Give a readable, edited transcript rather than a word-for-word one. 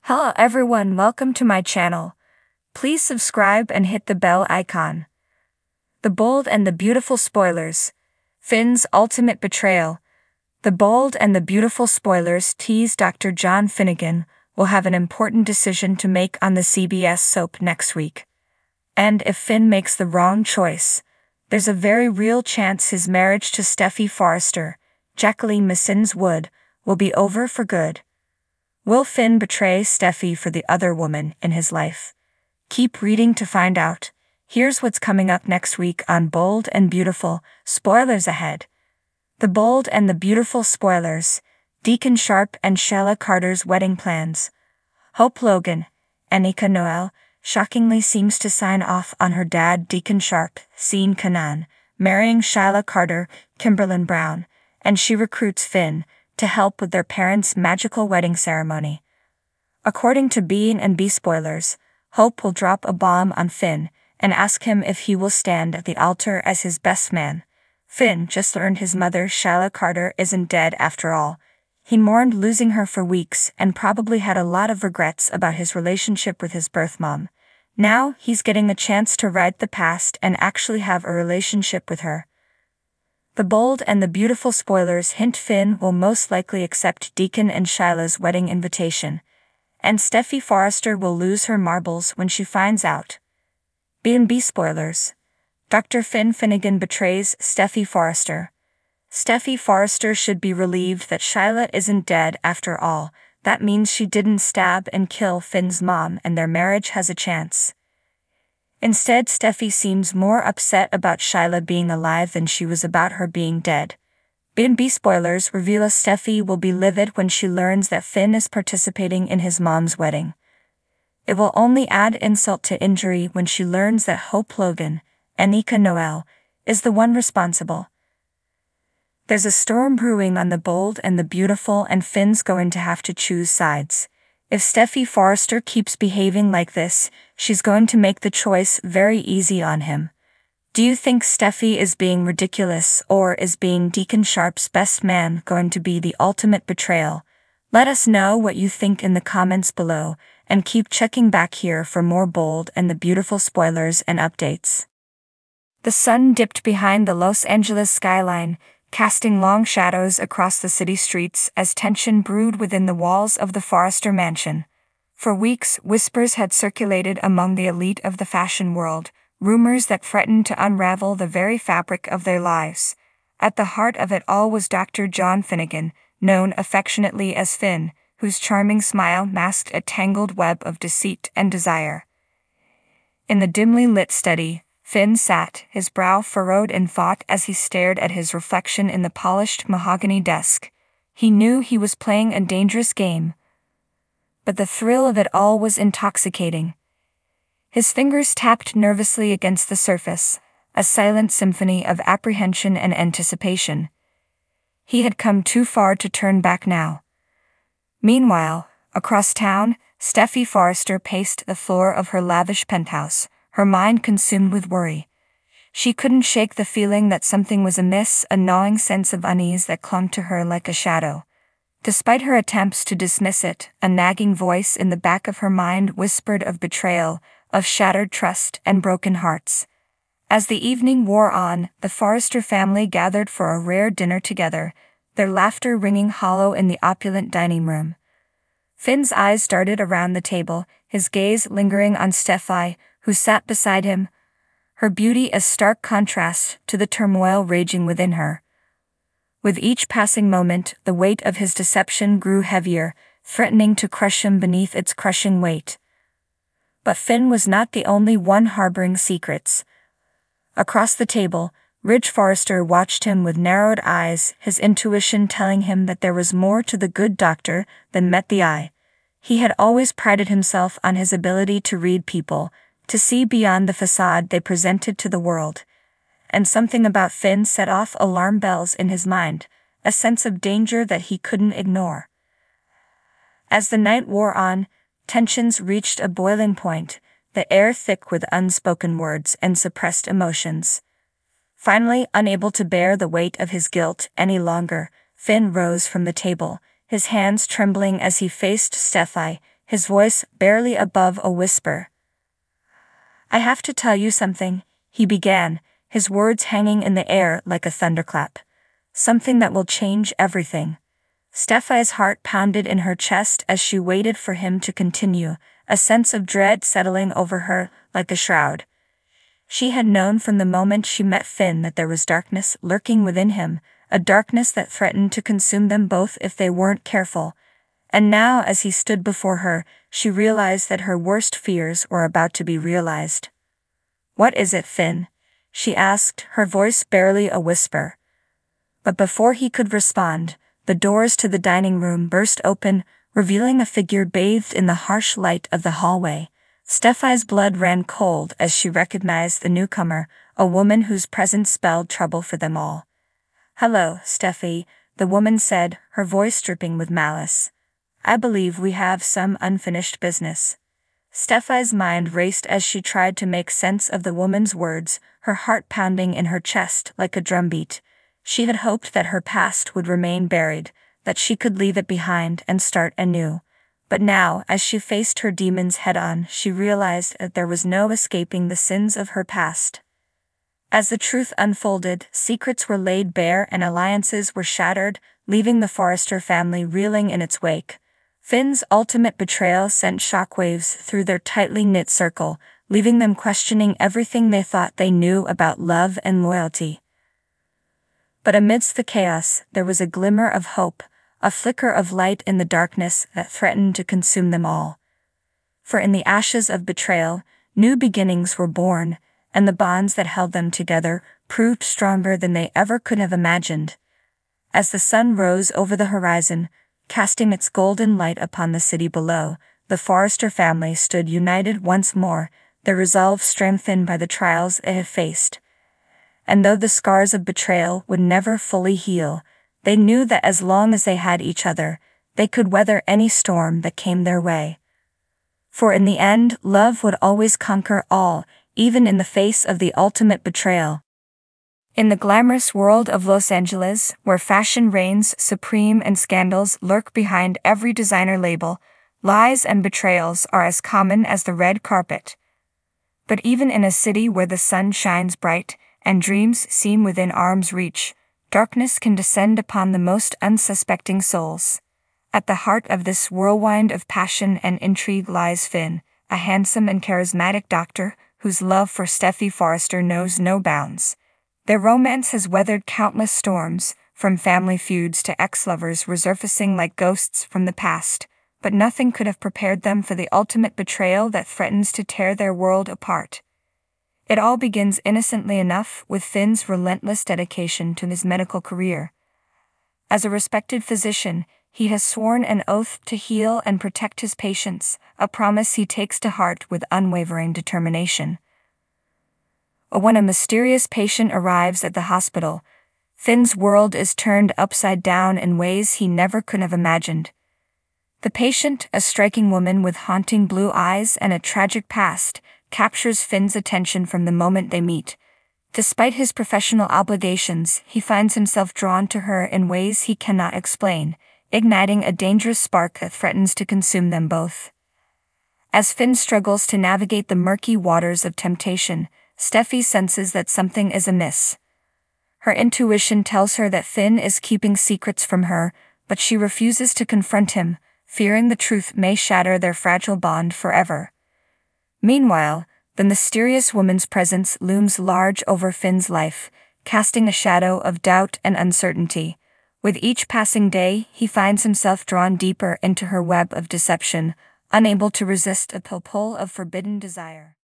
Hello everyone, welcome to my channel. Please subscribe and hit the bell icon. The Bold and the Beautiful spoilers. Finn's ultimate betrayal. The Bold and the Beautiful spoilers tease Dr. John Finnegan will have an important decision to make on the CBS soap next week. And if Finn makes the wrong choice, there's a very real chance his marriage to Steffy Forrester, Jacqueline Missins Wood, will be over for good. Will Finn betray Steffy for the other woman in his life? Keep reading to find out. Here's what's coming up next week on Bold and Beautiful. Spoilers ahead. The Bold and the Beautiful spoilers. Deacon Sharp and Shayla Carter's wedding plans. Hope Logan, Anika Noel, shockingly seems to sign off on her dad Deacon Sharp, Sean Kanan, marrying Shayla Carter, Kimberlyn Brown, and she recruits Finn to help with their parents' magical wedding ceremony. According to B&B spoilers, Hope will drop a bomb on Finn and ask him if he will stand at the altar as his best man. Finn just learned his mother, Shayla Carter, isn't dead after all. He mourned losing her for weeks and probably had a lot of regrets about his relationship with his birth mom. Now he's getting a chance to right the past and actually have a relationship with her. The Bold and the Beautiful spoilers hint Finn will most likely accept Deacon and Shayla's wedding invitation, and Steffy Forrester will lose her marbles when she finds out. B&B spoilers. Dr. Finn Finnegan betrays Steffy Forrester. Steffy Forrester should be relieved that Shayla isn't dead after all. That means she didn't stab and kill Finn's mom and their marriage has a chance. Instead, Steffy seems more upset about Shayla being alive than she was about her being dead. B&B spoilers reveal Steffy will be livid when she learns that Finn is participating in his mom's wedding. It will only add insult to injury when she learns that Hope Logan, Anika Noel, is the one responsible. There's a storm brewing on the Bold and the Beautiful, and Finn's going to have to choose sides. If Steffy Forrester keeps behaving like this, she's going to make the choice very easy on him. Do you think Steffy is being ridiculous, or is being Deacon Sharp's best man going to be the ultimate betrayal? Let us know what you think in the comments below, and keep checking back here for more Bold and the Beautiful spoilers and updates. The sun dipped behind the Los Angeles skyline, casting long shadows across the city streets as tension brewed within the walls of the Forrester mansion. For weeks, whispers had circulated among the elite of the fashion world, rumors that threatened to unravel the very fabric of their lives. At the heart of it all was Dr. John Finnegan, known affectionately as Finn, whose charming smile masked a tangled web of deceit and desire. In the dimly lit study, Finn sat, his brow furrowed in thought as he stared at his reflection in the polished mahogany desk. He knew he was playing a dangerous game, but the thrill of it all was intoxicating. His fingers tapped nervously against the surface, a silent symphony of apprehension and anticipation. He had come too far to turn back now. Meanwhile, across town, Steffy Forrester paced the floor of her lavish penthouse, her mind consumed with worry. She couldn't shake the feeling that something was amiss, a gnawing sense of unease that clung to her like a shadow. Despite her attempts to dismiss it, a nagging voice in the back of her mind whispered of betrayal, of shattered trust and broken hearts. As the evening wore on, the Forrester family gathered for a rare dinner together, their laughter ringing hollow in the opulent dining room. Finn's eyes darted around the table, his gaze lingering on Steffy, who sat beside him, her beauty a stark contrast to the turmoil raging within her. With each passing moment, the weight of his deception grew heavier, threatening to crush him beneath its crushing weight. But Finn was not the only one harboring secrets. Across the table, Ridge Forrester watched him with narrowed eyes, his intuition telling him that there was more to the good doctor than met the eye. He had always prided himself on his ability to read people, to see beyond the facade they presented to the world. And something about Finn set off alarm bells in his mind, a sense of danger that he couldn't ignore. As the night wore on, tensions reached a boiling point, the air thick with unspoken words and suppressed emotions. Finally, unable to bear the weight of his guilt any longer, Finn rose from the table, his hands trembling as he faced Steffy, his voice barely above a whisper. "I have to tell you something," he began, his words hanging in the air like a thunderclap. "Something that will change everything." Stephanie's heart pounded in her chest as she waited for him to continue, a sense of dread settling over her like a shroud. She had known from the moment she met Finn that there was darkness lurking within him, a darkness that threatened to consume them both if they weren't careful. And now, as he stood before her, she realized that her worst fears were about to be realized. "What is it, Finn?" she asked, her voice barely a whisper. But before he could respond, the doors to the dining room burst open, revealing a figure bathed in the harsh light of the hallway. Stephanie's blood ran cold as she recognized the newcomer, a woman whose presence spelled trouble for them all. "Hello, Stephanie," the woman said, her voice dripping with malice. "I believe we have some unfinished business." Stephanie's mind raced as she tried to make sense of the woman's words, her heart pounding in her chest like a drumbeat. She had hoped that her past would remain buried, that she could leave it behind and start anew. But now, as she faced her demons head-on, she realized that there was no escaping the sins of her past. As the truth unfolded, secrets were laid bare and alliances were shattered, leaving the Forrester family reeling in its wake. Finn's ultimate betrayal sent shockwaves through their tightly knit circle, leaving them questioning everything they thought they knew about love and loyalty. But amidst the chaos, there was a glimmer of hope, a flicker of light in the darkness that threatened to consume them all. For in the ashes of betrayal, new beginnings were born, and the bonds that held them together proved stronger than they ever could have imagined. As the sun rose over the horizon, casting its golden light upon the city below, the Forrester family stood united once more, their resolve strengthened by the trials they had faced. And though the scars of betrayal would never fully heal, they knew that as long as they had each other, they could weather any storm that came their way. For in the end, love would always conquer all, even in the face of the ultimate betrayal. In the glamorous world of Los Angeles, where fashion reigns supreme and scandals lurk behind every designer label, lies and betrayals are as common as the red carpet. But even in a city where the sun shines bright, and dreams seem within arm's reach, darkness can descend upon the most unsuspecting souls. At the heart of this whirlwind of passion and intrigue lies Finn, a handsome and charismatic doctor whose love for Steffi Forrester knows no bounds. Their romance has weathered countless storms, from family feuds to ex-lovers resurfacing like ghosts from the past, but nothing could have prepared them for the ultimate betrayal that threatens to tear their world apart. It all begins innocently enough with Finn's relentless dedication to his medical career. As a respected physician, he has sworn an oath to heal and protect his patients, a promise he takes to heart with unwavering determination. When a mysterious patient arrives at the hospital, Finn's world is turned upside down in ways he never could have imagined. The patient, a striking woman with haunting blue eyes and a tragic past, captures Finn's attention from the moment they meet. Despite his professional obligations, he finds himself drawn to her in ways he cannot explain, igniting a dangerous spark that threatens to consume them both. As Finn struggles to navigate the murky waters of temptation, Steffi senses that something is amiss. Her intuition tells her that Finn is keeping secrets from her, but she refuses to confront him, fearing the truth may shatter their fragile bond forever. Meanwhile, the mysterious woman's presence looms large over Finn's life, casting a shadow of doubt and uncertainty. With each passing day, he finds himself drawn deeper into her web of deception, unable to resist a pull of forbidden desire.